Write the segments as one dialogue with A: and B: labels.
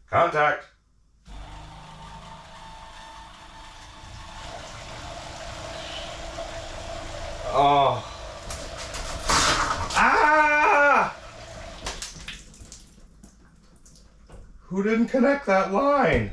A: Contact. Oh. Ah! Who didn't connect that line?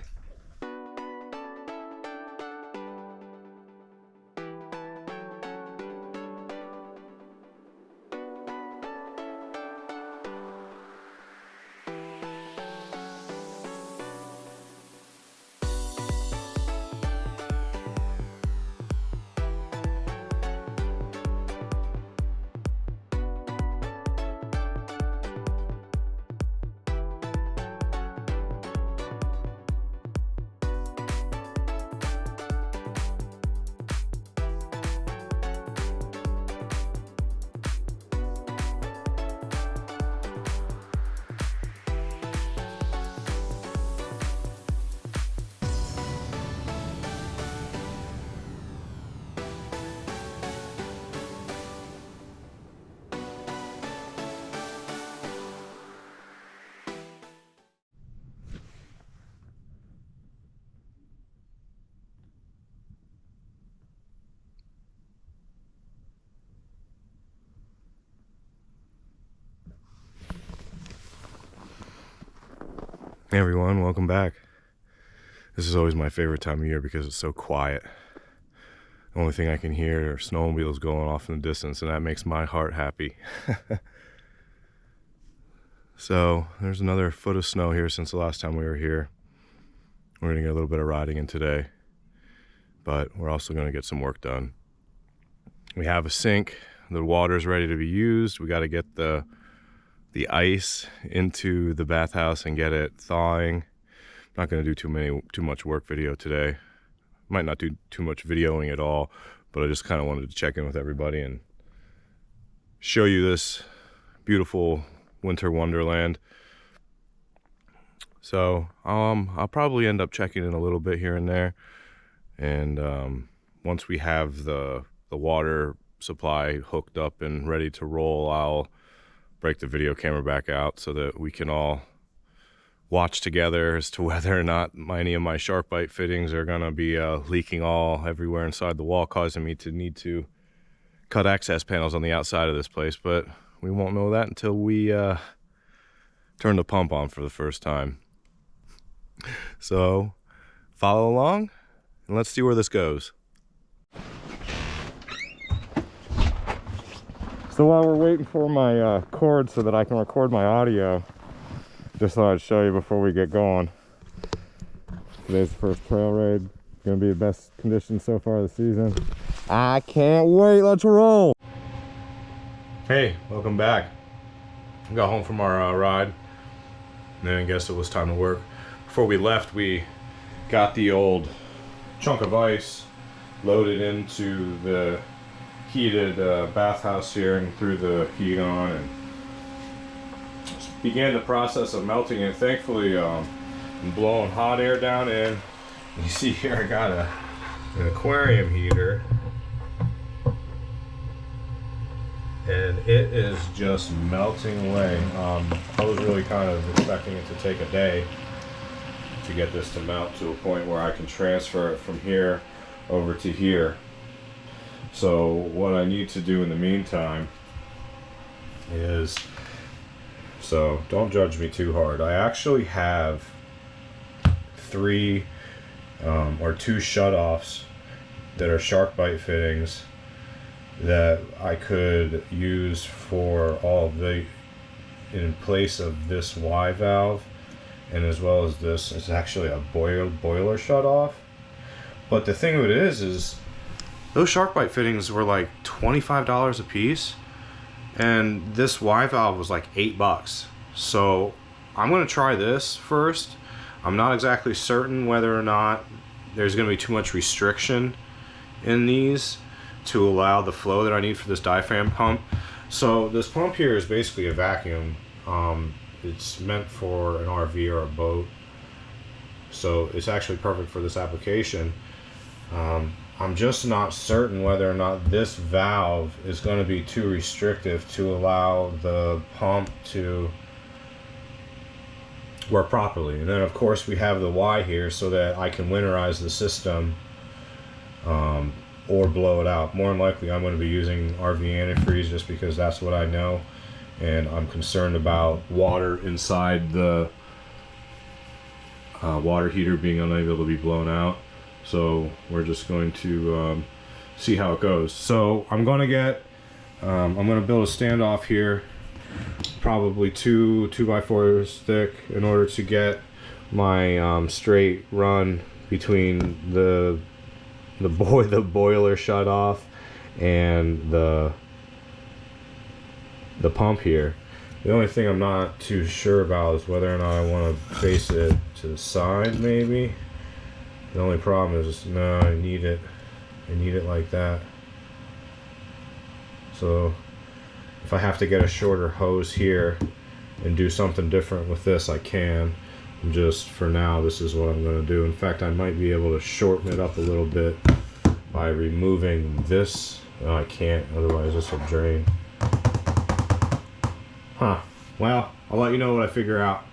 A: Hey everyone, welcome back. This is always my favorite time of year because it's so quiet. The only thing I can hear are snowmobiles going off in the distance, and that makes my heart happy. So there's another foot of snow here since the last time we were here. We're gonna get a little bit of riding in today, but we're also gonna get some work done. We have a sink, the water's ready to be used. We got to get the ice into the bathhouse and get it thawing. I'm not going to do too much work video today. Might not do too much videoing at all, but I just kind of wanted to check in with everybody and show you this beautiful winter wonderland. So I'll probably end up checking in a little bit here and there, and once we have the water supply hooked up and ready to roll, I'll break the video camera back out so that we can all watch together as to whether or not any of my shark bite fittings are gonna be leaking all everywhere inside the wall, causing me to need to cut access panels on the outside of this place. But we won't know that until we turn the pump on for the first time. So follow along and let's see where this goes. So while we're waiting for my cord so that I can record my audio, just thought I'd show you before we get going. Today's the first trail raid. Gonna be the best conditions so far this season. I can't wait, let's roll! Hey, welcome back. Got home from our ride, and then I guess it was time to work. Before we left, we got the old chunk of ice loaded into the heated bathhouse here and threw the heat on and began the process of melting it. Thankfully, I'm blowing hot air down in. You see here I got an aquarium heater, and it is just melting away. I was really kind of expecting it to take a day to get this to melt to a point where I can transfer it from here over to here. So what I need to do in the meantime is, so don't judge me too hard, I actually have two shutoffs that are shark bite fittings that I could use for all of the, in place of this Y valve, and as well as this. It's actually a boiler shutoff. But the thing of it is those shark bite fittings were like $25 a piece, and this Y valve was like $8. So I'm gonna try this first. I'm not exactly certain whether or not there's gonna be too much restriction in these to allow the flow that I need for this diaphragm pump. So this pump here is basically a vacuum. It's meant for an RV or a boat, so it's actually perfect for this application. I'm just not certain whether or not this valve is going to be too restrictive to allow the pump to work properly. And then of course we have the Y here so that I can winterize the system, or blow it out. More than likely I'm going to be using RV antifreeze just because that's what I know, and I'm concerned about water inside the water heater being unable to be blown out. So we're just going to see how it goes. So I'm going to get I'm going to build a standoff here, probably 2x4s thick, in order to get my straight run between the boiler shut off and the pump here. The only thing I'm not too sure about is whether or not I want to face it to the side. Maybe the only problem is, no, I need it like that. So if I have to get a shorter hose here and do something different with this, I can. Just for now, this is what I'm going to do. In fact, I might be able to shorten it up a little bit by removing this. No, I can't, otherwise this will drain. Huh. Well, I'll let you know what I figure out.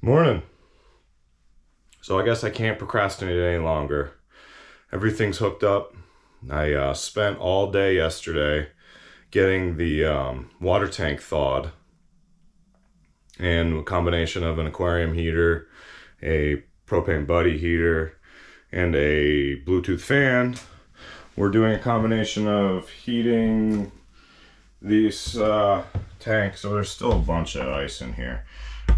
A: Morning. So I guess I can't procrastinate any longer. Everything's hooked up. I spent all day yesterday getting the water tank thawed, and a combination of an aquarium heater, a propane buddy heater, and a Bluetooth fan. We're doing a combination of heating these tanks. So there's still a bunch of ice in here.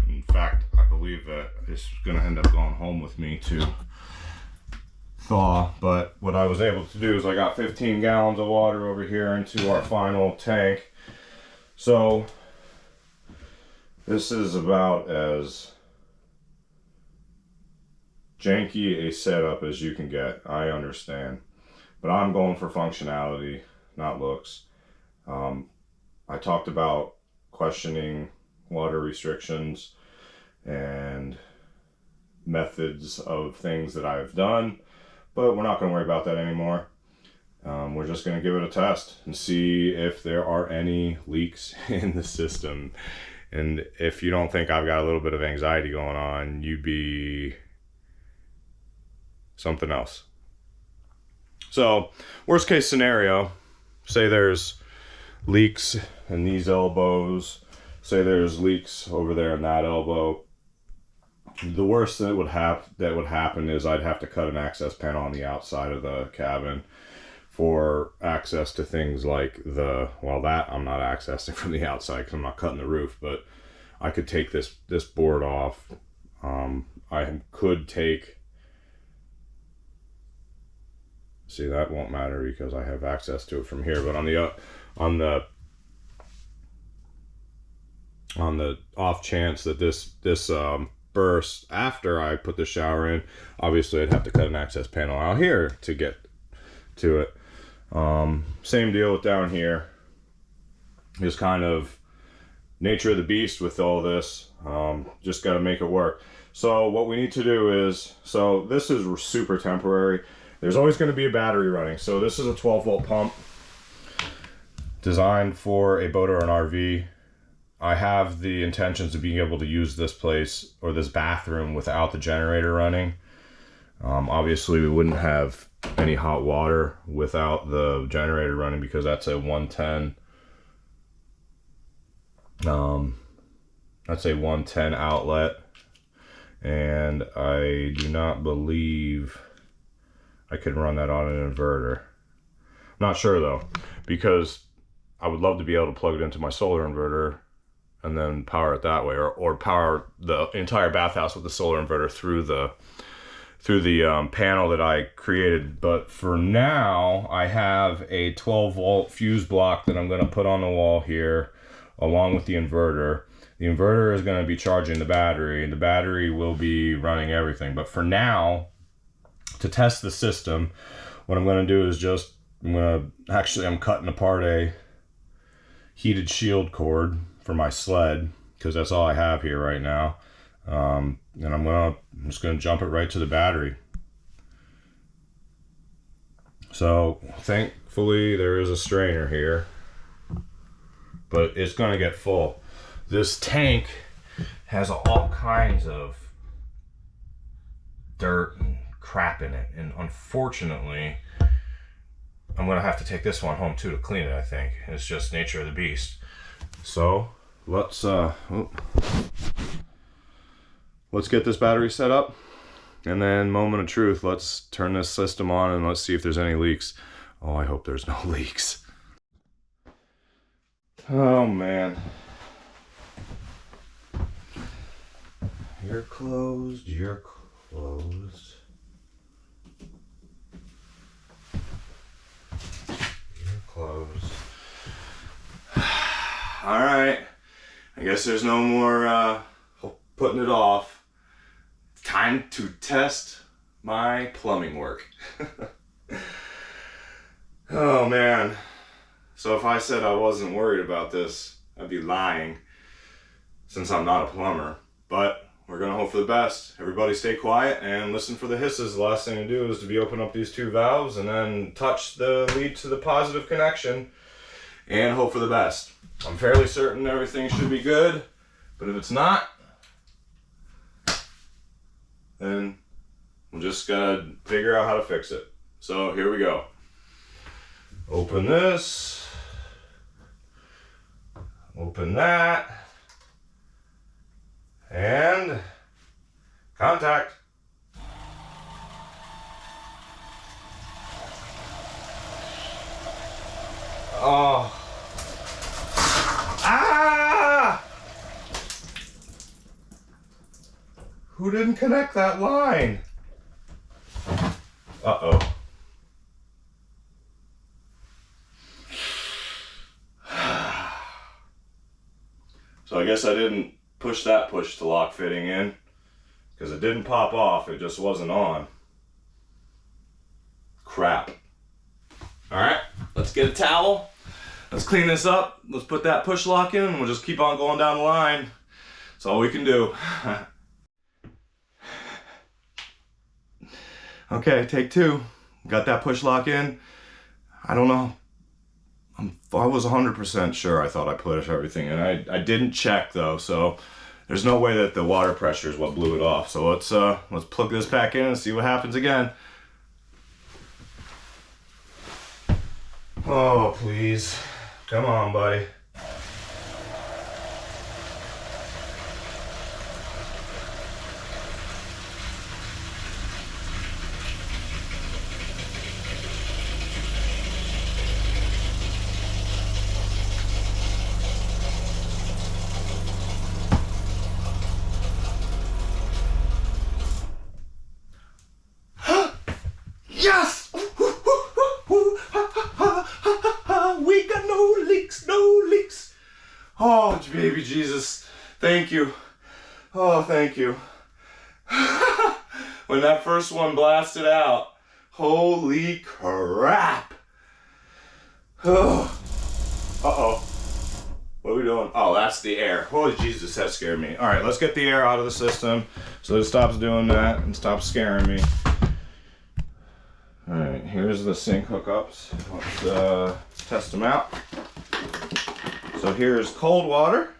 A: In fact, I believe that it's gonna end up going home with me to thaw. But what I was able to do is I got 15 gallons of water over here into our final tank. So this is about as janky a setup as you can get, I understand. But I'm going for functionality, not looks. I talked about questioning water restrictions and methods of things that I've done, but we're not going to worry about that anymore. We're just going to give it a test and see if there are any leaks in the system. And if you don't think I've got a little bit of anxiety going on, you'd be something else. So, worst case scenario, say there's leaks in these elbows, say there's leaks over there in that elbow. The worst that would happen is I'd have to cut an access panel on the outside of the cabin for access to things like that I'm not accessing from the outside because I'm not cutting the roof, but I could take this board off. I could take, see, that won't matter because I have access to it from here, but on the off chance that this bursts after I put the shower in, obviously I'd have to cut an access panel out here to get to it. Same deal with down here. Just kind of nature of the beast with all this. Just got to make it work. So what we need to do is, so this is super temporary. There's always going to be a battery running. So this is a 12-volt pump designed for a boat or an RV. I have the intentions of being able to use this place or this bathroom without the generator running. Obviously we wouldn't have any hot water without the generator running because that's a 110 outlet, and I do not believe I could run that on an inverter. Not sure though, because I would love to be able to plug it into my solar inverter and then power it that way, or power the entire bathhouse with the solar inverter through the panel that I created. But for now, I have a 12-volt fuse block that I'm going to put on the wall here along with the inverter. The inverter is going to be charging the battery, and the battery will be running everything. But for now, to test the system, what I'm going to do is I'm cutting apart a heated shield cord for my sled because that's all I have here right now. And I'm just gonna jump it right to the battery. So thankfully there is a strainer here, but it's gonna get full. This tank has all kinds of dirt and crap in it, and unfortunately I'm gonna have to take this one home too to clean it. I think it's just nature of the beast. So let's get this battery set up, and then moment of truth, let's turn this system on and let's see if there's any leaks. Oh, I hope there's no leaks. Oh man, you're closed, you're closed. You're closed. All right, I guess there's no more putting it off. Time to test my plumbing work. Oh man. So if I said I wasn't worried about this, I'd be lying, since I'm not a plumber. But we're gonna hope for the best. Everybody stay quiet and listen for the hisses. The last thing to do is to be open up these two valves and then touch the lead to the positive connection and hope for the best. I'm fairly certain everything should be good, but if it's not, then we'll just gotta figure out how to fix it. So here we go. Open this, open that, and contact. Oh. Ah! Who didn't connect that line? Uh-oh. So I guess I didn't push that push to lock fitting in, because it didn't pop off, it just wasn't on. Crap. Alright, let's get a towel. Let's clean this up. Let's put that push lock in, and we'll just keep on going down the line. That's all we can do. Okay, take two. Got that push lock in. I don't know. I was 100% sure I thought I put everything in. I didn't check though, so there's no way that the water pressure is what blew it off. So let's plug this back in and see what happens again. Oh, please. Come on, buddy. Yes! We got no leaks, no leaks. Oh, baby Jesus, thank you. Oh, thank you. When that first one blasted out, holy crap. Oh. Uh-oh. What are we doing? Oh, that's the air. Holy Jesus, that scared me. All right, let's get the air out of the system so it stops doing that and stops scaring me. All right, here's the sink hookups. Let's test them out. So here's cold water.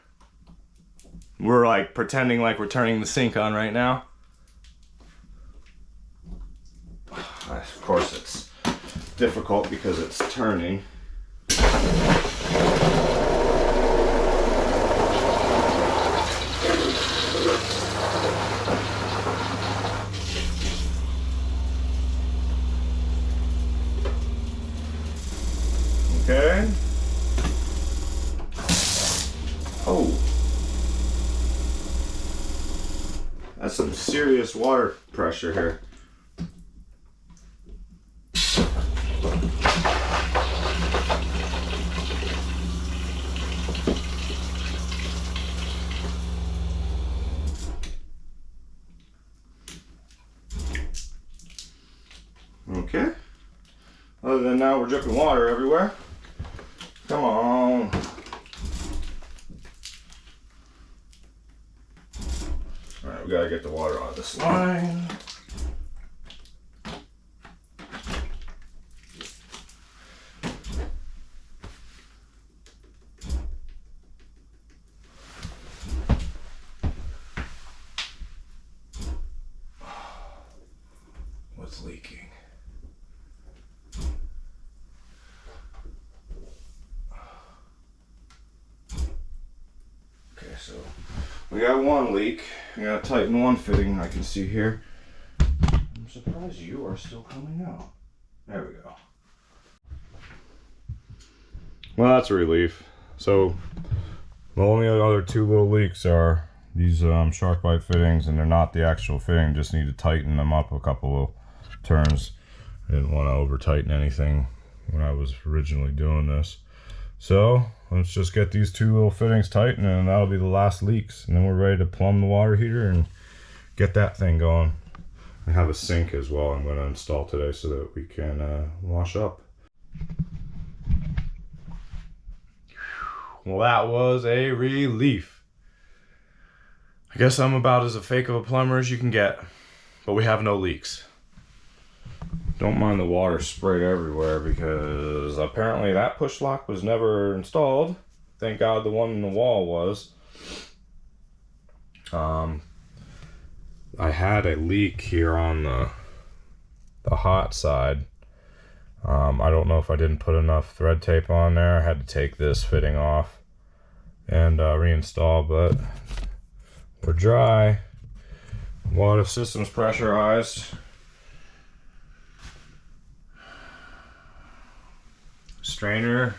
A: We're like pretending like we're turning the sink on right now. Of course it's difficult because it's turning. Okay. Oh. That's some serious water pressure here. Okay. Other than now, we're dripping water everywhere. Come on. All right, we gotta get the water on this line. it's leaking. Okay, so we got one leak. We gotta tighten one fitting I can see here. I'm surprised you are still coming out. There we go. Well, that's a relief. So the only other two little leaks are these shark bite fittings, and they're not the actual fitting. Just need to tighten them up a couple of turns. I didn't want to over tighten anything when I was originally doing this. So let's just get these two little fittings tightened, and that'll be the last leaks. And then we're ready to plumb the water heater and get that thing going. I have a sink as well I'm going to install today so that we can wash up. Well, that was a relief. I guess I'm about as a fake of a plumber as you can get, but we have no leaks. Don't mind the water sprayed everywhere because apparently that push lock was never installed. Thank God the one in the wall was. I had a leak here on the hot side. I don't know if I didn't put enough thread tape on there. I had to take this fitting off and reinstall, but we're dry. Water system's pressurized. Strainer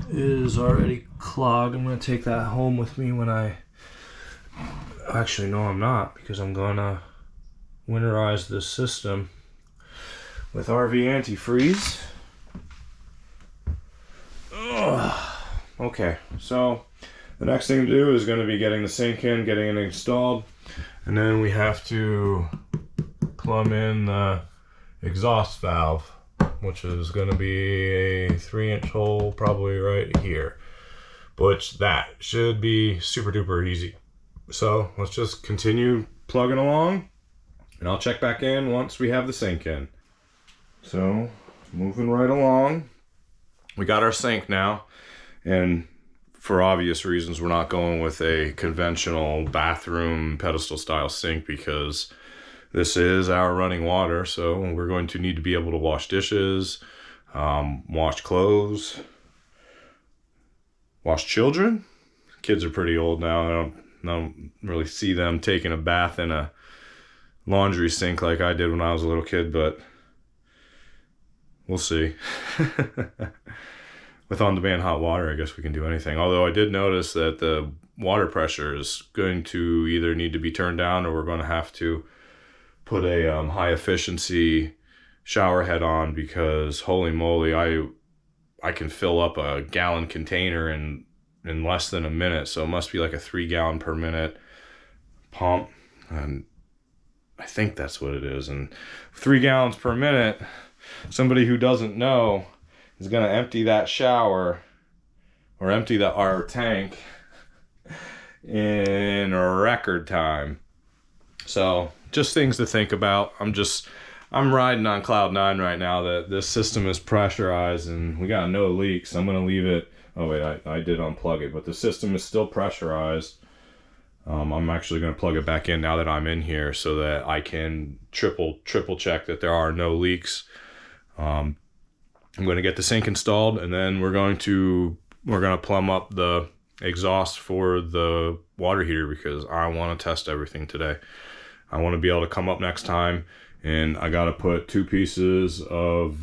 A: is already clogged. I'm gonna take that home with me when I... Actually, no, I'm not, because I'm gonna winterize this system with RV antifreeze. Ugh. Okay, so the next thing to do is going to be getting the sink in, getting it installed, and then we have to plumb in the exhaust valve, which is going to be a 3-inch hole probably right here, which that should be super duper easy. So let's just continue plugging along, and I'll check back in once we have the sink in. So moving right along, we got our sink now, and for obvious reasons we're not going with a conventional bathroom pedestal style sink because this is our running water. So we're going to need to be able to wash dishes, wash clothes, wash children. Kids are pretty old now. I don't really see them taking a bath in a laundry sink like I did when I was a little kid, but we'll see. With on-demand hot water, I guess we can do anything. Although I did notice that the water pressure is going to either need to be turned down, or we're going to have to put a high efficiency shower head on, because holy moly, I can fill up a gallon container in less than a minute. So it must be like a 3 gallon per minute pump, and I think that's what it is. And 3 gallons per minute, somebody who doesn't know is going to empty that shower or empty our tank in a record time. So just things to think about. I'm riding on cloud 9 right now that this system is pressurized and we got no leaks. I'm going to leave it. Oh wait, I did unplug it, but the system is still pressurized. I'm actually going to plug it back in now that I'm in here so that I can triple check that there are no leaks. I'm going to get the sink installed, and then we're going to plumb up the exhaust for the water heater, because I want to test everything today. I want to be able to come up next time, and I got to put 2 pieces of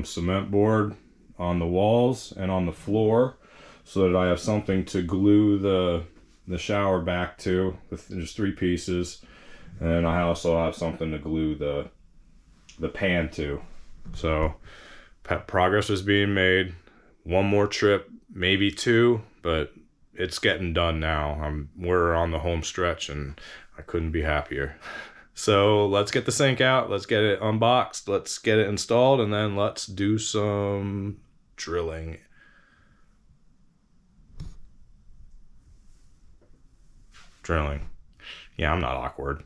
A: cement board on the walls and on the floor so that I have something to glue the shower back to. There's 3 pieces, and I also have something to glue the pan to. So progress is being made. 1 more trip, maybe 2, but it's getting done now. We're on the home stretch, and I couldn't be happier. So let's get the sink out, let's get it unboxed, let's get it installed, and then let's do some drilling. Yeah, I'm not awkward.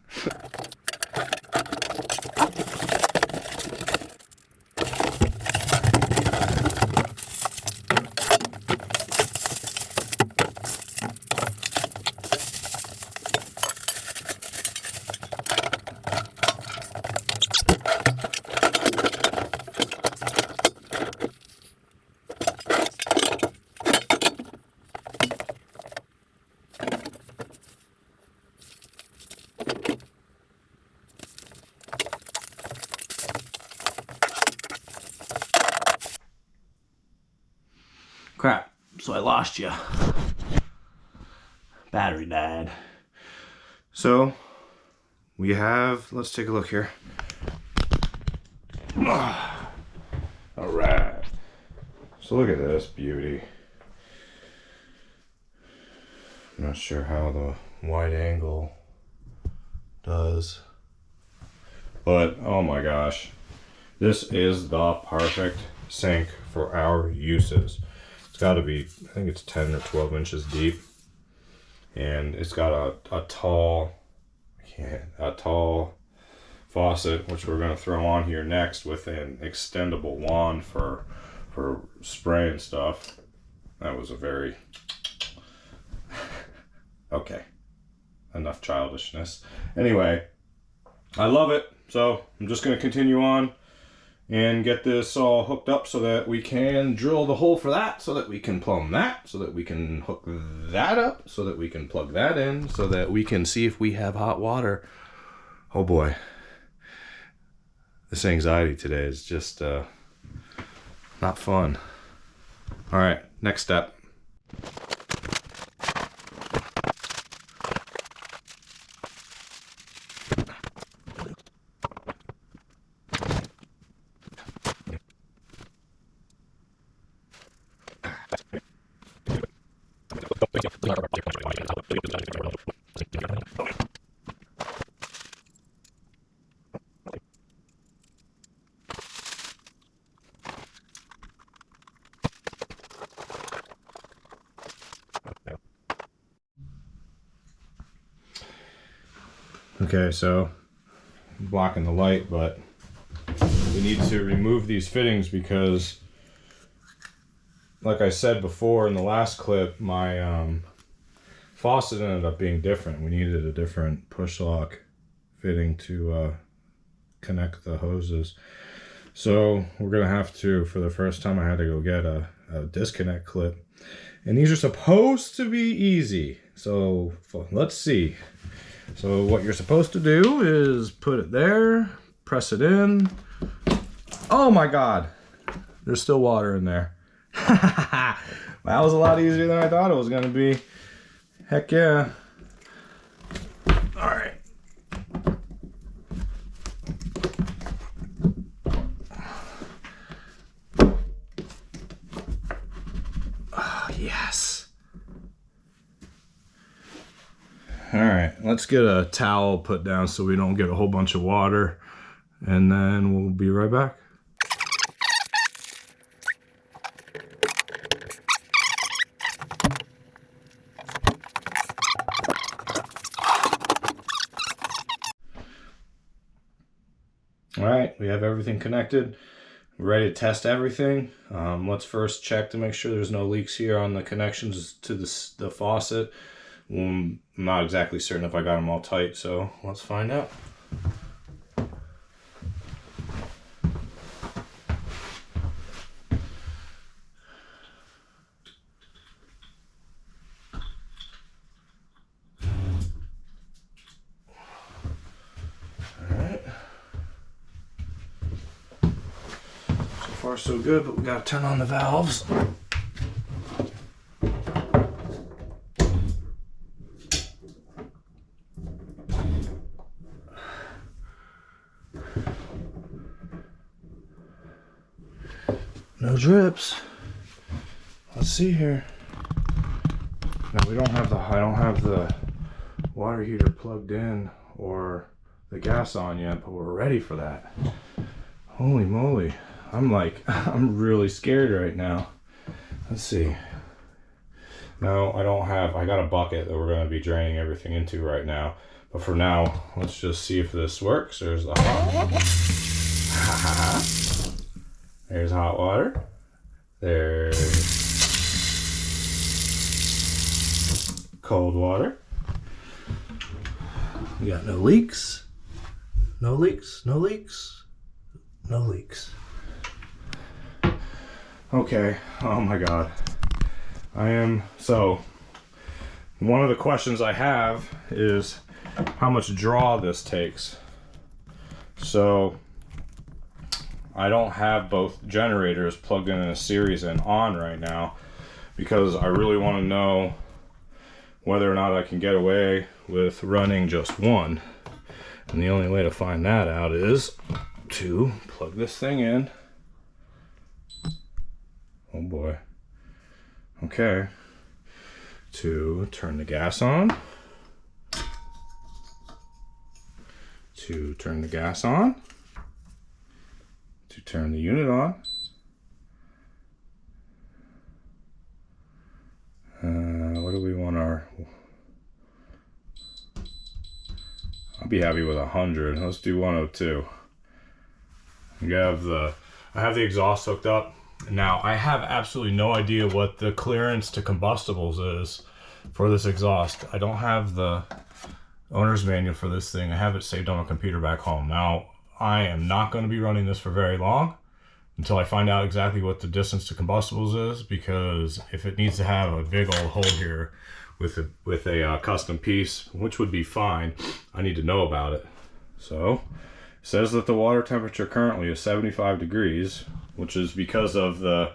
A: Crap, so I lost you. Battery died. So we have, let's take a look here. All right. So look at this beauty. I'm not sure how the wide angle does, but oh my gosh, this is the perfect sink for our uses. It's got to be, I think it's 10 or 12 inches deep, and it's got a tall faucet, which we're going to throw on here next with an extendable wand for spraying stuff. That was a very okay, enough childishness. Anyway, I love it, so I'm just going to continue on and get this all hooked up so that we can drill the hole for that, so that we can plumb that, so that we can hook that up, so that we can plug that in, so that we can see if we have hot water. Oh boy, this anxiety today is just not fun. All right, next step. Okay, so I'm blocking the light, but we need to remove these fittings because, like I said before in the last clip, my faucet ended up being different. We needed a different push lock fitting to connect the hoses. So we're gonna have to, for the first time, I had to go get a disconnect clip. And these are supposed to be easy. So let's see. So what you're supposed to do is put it there, press it in. Oh my God, there's still water in there. That was a lot easier than I thought it was gonna be. Heck yeah. All right. Oh, yes. All right, let's get a towel put down so we don't get a whole bunch of water, and then we'll be right back. All right, we have everything connected. We're ready to test everything. Let's first check to make sure there's no leaks here on the connections to the faucet. I'm not exactly certain if I got them all tight, so let's find out. Alright. So far so good, but we gotta turn on the valves. No drips. Let's see here. Now we don't have I don't have the water heater plugged in or the gas on yet, but we're ready for that. Holy moly. I'm really scared right now. Let's see. No, I don't have, I got a bucket that we're going to be draining everything into right now. But for now, let's just see if this works. There's the hot water. There's hot water. There's cold water. We got no leaks. No leaks, no leaks, no leaks. Okay, oh my God. So one of the questions I have is how much draw this takes. So I don't have both generators plugged in a series and on right now, because I really want to know whether or not I can get away with running just one. And the only way to find that out is to plug this thing in. Oh boy. Okay. To turn the gas on. To turn the gas on. To turn the unit on. What do we want our... I'll be happy with 100. Let's do 102. I have the exhaust hooked up. Now, I have absolutely no idea what the clearance to combustibles is for this exhaust. I don't have the owner's manual for this thing. I have it saved on my computer back home. Now, I am not going to be running this for very long until I find out exactly what the distance to combustibles is, because if it needs to have a big old hole here with a custom piece, which would be fine, I need to know about it. So, it says that the water temperature currently is 75 degrees, which is because of the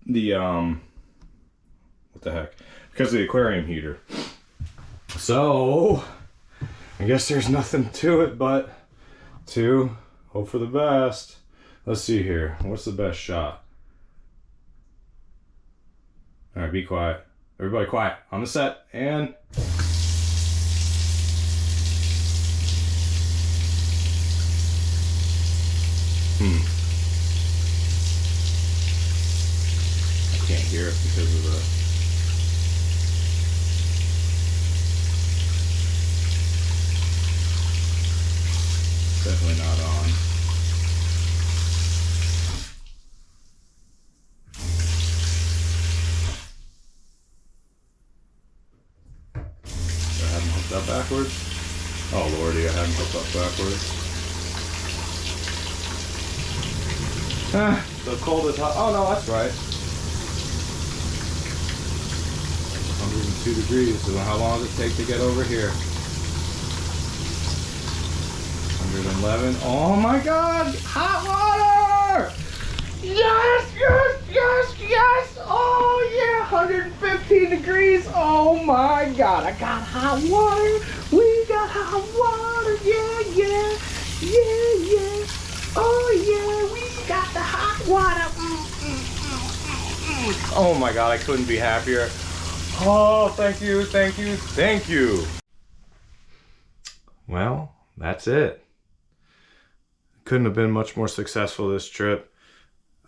A: what the heck? Because of the aquarium heater. So, I guess there's nothing to it but to hope for the best. Let's see here. What's the best shot? All right, be quiet. Everybody quiet. On the set, and... I can't hear it because of the... Definitely not on. Do I have them hooked up backwards? Oh lordy, I have them hooked up backwards. The cold is hot. Oh no, that's right. 102 degrees. So how long does it take to get over here? 111. Oh my god! Hot water! Yes, yes, yes, yes! Oh yeah! 115 degrees! Oh my god! I got hot water! We got hot water! Yeah, yeah! Yeah, yeah! Oh yeah! We got the hot water! Oh my god, I couldn't be happier. Oh, thank you, thank you, thank you! Well, that's it. Couldn't have been much more successful this trip.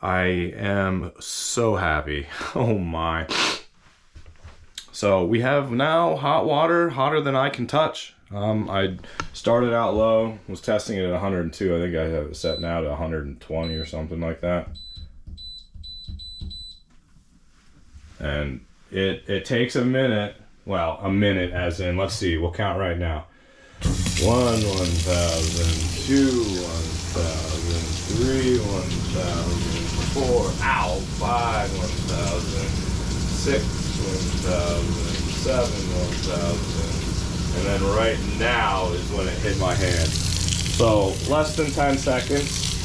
A: I am so happy. Oh my. So we have now hot water, hotter than I can touch. I started out low, was testing it at 102. I think I have it set now to 120 or something like that. And it takes a minute. Well, a minute as in, let's see, we'll count right now. 1,000, 2, 1,000, 3, 1,000, 4, ow, 5, 1,000, 6, 1,000, 7, 1,000, and then right now is when it hit my hand. So less than 10 seconds,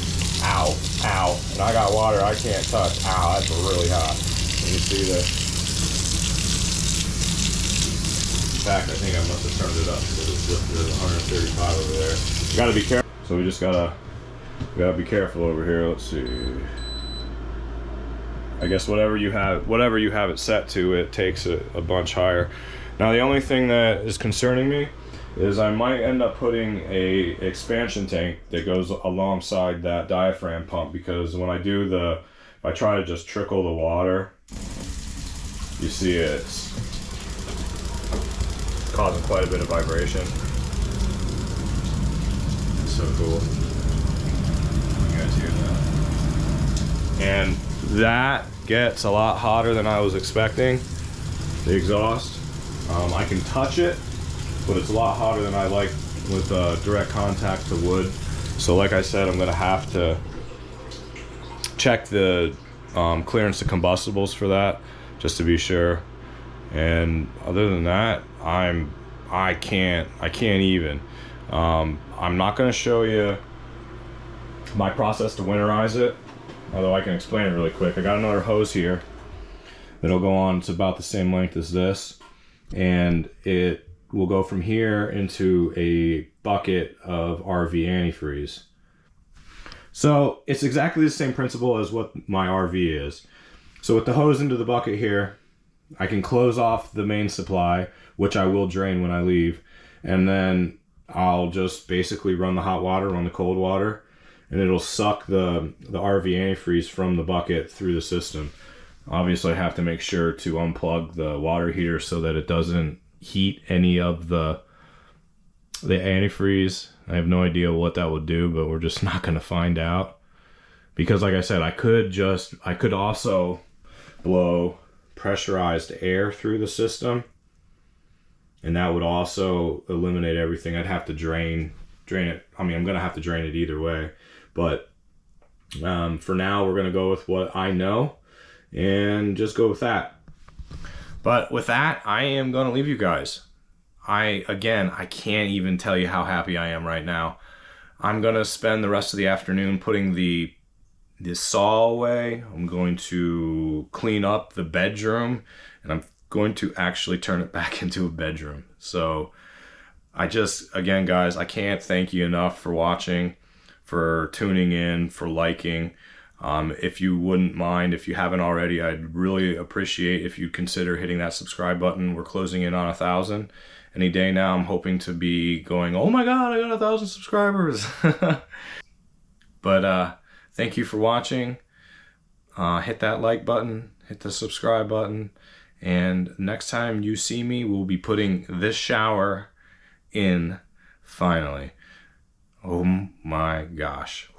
A: ow, ow, and I got water I can't touch. Ow, that's really hot. Can you see that? In fact, I think I must have turned it up because it's just 135 over there. You gotta be careful. So we just gotta be careful over here. Let's see. I guess whatever you have it set to, it takes it a bunch higher. Now the only thing that is concerning me is I might end up putting a expansion tank that goes alongside that diaphragm pump, because when I do if I try to just trickle the water, you see it's causing quite a bit of vibration. It's so cool. You guys hear that? And that gets a lot hotter than I was expecting, the exhaust. I can touch it, but it's a lot hotter than I like with direct contact to wood. So like I said, I'm gonna have to check the clearance to combustibles for that, just to be sure. And other than that, I can't even. I'm not gonna show you my process to winterize it, although I can explain it really quick. I got another hose here that'll go on. It's about the same length as this, and it will go from here into a bucket of RV antifreeze. So it's exactly the same principle as what my RV is. So with the hose into the bucket here, I can close off the main supply, which I will drain when I leave, and then I'll just basically run the hot water, run the cold water, and it'll suck the RV antifreeze from the bucket through the system. Obviously I have to make sure to unplug the water heater so that it doesn't heat any of the antifreeze. I have no idea what that would do, but we're just not going to find out. Because like I said, I could also blow pressurized air through the system, and that would also eliminate everything. I'd have to drain it. I mean, I'm going to have to drain it either way, but for now we're going to go with what I know and just go with that. But with that, I am going to leave you guys. I can't even tell you how happy I am right now. I'm going to spend the rest of the afternoon putting the saw away. I'm going to clean up the bedroom, and I'm going to actually turn it back into a bedroom. So again, guys, I can't thank you enough for watching, for tuning in, for liking. If you wouldn't mind, if you haven't already, I'd really appreciate if you consider hitting that subscribe button. We're closing in on 1,000. Any day now, I'm hoping to be going, oh my God, I got 1,000 subscribers. But thank you for watching. Hit that like button, hit the subscribe button. And next time you see me, we'll be putting this shower in finally. Oh my gosh.